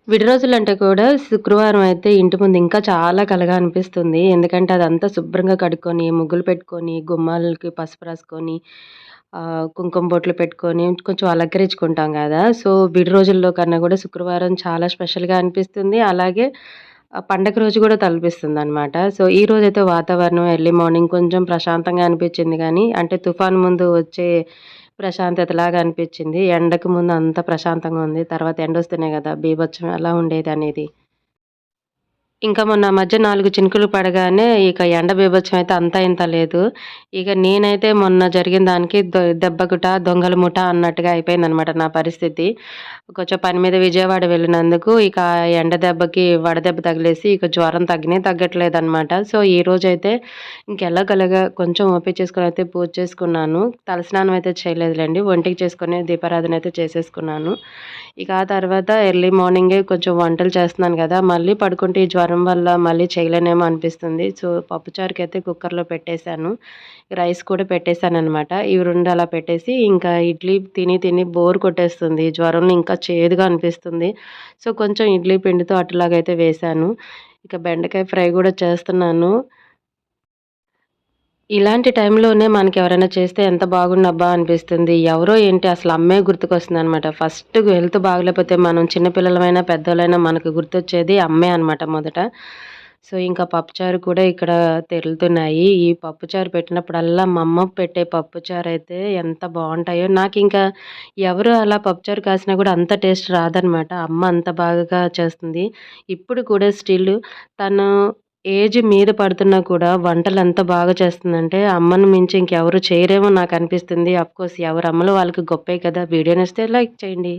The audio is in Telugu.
విడి రోజులంటే కూడా శుక్రవారం అయితే ఇంటి ముందు ఇంకా చాలా కళగా అనిపిస్తుంది. ఎందుకంటే అదంతా శుభ్రంగా కడుక్కొని, ముగ్గులు పెట్టుకొని, గుమ్మాలకి పసుపు రాసుకొని, కుంకుమ బొట్లు పెట్టుకొని కొంచెం అలంకరించుకుంటాం గదా! సో, విడి రోజుల్లో కన్నా గూడా శుక్రవారం చాలా స్పెషల్‌గా అనిపిస్తుంది. అలాగే పండగ రోజు గూడా తలపిస్తుందనమాట. సో, ఈరోజైతే వాతావరణం ఎర్లీ మార్నింగ్ కొంచెం ప్రశాంతంగా అనిపిచ్చింది గానీ, అంటే తుఫాను ముందు వచ్చే ప్రశాంతతలాగా అనిపిచ్చింది. ఎండకు ముందు అంత ప్రశాంతంగా ఉంది. తర్వాత ఎండొస్తేనే గదా! బీభత్సం ఎలా ఉండేదనేది. ఇంకా మొన్న మధ్య 4 చినుకులు పడగానే ఇక ఎండ బీభత్సం అయితే అంతా ఇంతా లేదు. ఇక నేనైతే మొన్న జరిగిన దానికి దెబ్బకుట దొంగల ముఠ అన్నట్టుగా అయిపోయిందనమాట నా పరిస్థితి. కొంచెం పని మీద విజయవాడ వెళ్ళినందుకు ఇక ఎండ దెబ్బకి వడదెబ్బ తగిలేసి ఇక జ్వరం తగ్గట్లేదనమాట. సో, ఈరోజైతే ఇంకెలాగోలాగా కొంచెం ఓపిక చేసుకొని అయితే పూజ చేసుకున్నాను. తలస్నానం అయితే చేయలేదులెండి. ఒంటికి చేసుకొని దీపారాధన అయితే చేసేసుకున్నాను. ఇక ఆ తర్వాత ఎర్లీ మార్నింగే కొంచెం వంటలు చేస్తున్నాను గదా! మళ్ళీ పడుకుంటే ఈ జ్వరం వల్ల మళ్ళీ చేయలేనేమో అనిపిస్తుంది. సో, పప్పుచారుకైతే కుక్కర్‌లో పెట్టేశాను. రైస్ కూడా పెట్టేశాననమాట. ఇవి 2 అలా పెట్టేసి ఇంకా ఇడ్లీ తిని తిని బోర్ కొట్టేస్తుంది. జ్వరంలో ఇంకా చేదుగా అనిపిస్తుంది. సో, కొంచెం ఇడ్లీ పిండితో అట్టులాగైతే వేశాను. ఇక బెండకాయ ఫ్రై గూడా చేస్తున్నాను. ఇలాంటి టైంలోనే మనకెవరైనా చేస్తే ఎంత బాగుండబ్బా అనిపిస్తుంది. ఎవరో ఏంటి అసలు అమ్మే గుర్తుకొస్తుందనమాట. ఫస్ట్ హెల్త్ బాగలేకపోతే మనం చిన్న పిల్లలమైనా, పెద్దోళ్ళైనా మనకు గుర్తొచ్చేది అమ్మే అనమాట మొదట. సో, ఇంకా పప్పుచారు కూడా ఇక్కడ తెరులుతున్నాయి. ఈ పప్పుచారు పెట్టినప్పుడల్లా మా అమ్మ పెట్టే పప్పుచారయితే ఎంత బావుంటాయో నాకింకా ఎవరు అలా పప్పుచారు కాసినా కూడా అంత టేస్ట్ రాదనమాట. అమ్మ అంత బాగా చేస్తుంది. ఇప్పుడు కూడా స్టిల్ తను ఏజ్ మీద పడుతున్నా కూడా వంటలెంత బాగా చేస్తుందంటే, అమ్మని మించి ఇంకెవరు చేయరేమో నాకనిపిస్తుంది. అఫ్‌కోర్స్ ఎవరి అమ్మలు వాళ్ళకి గొప్పే కదా! వీడియో నచ్చితే లైక్ చేయండి.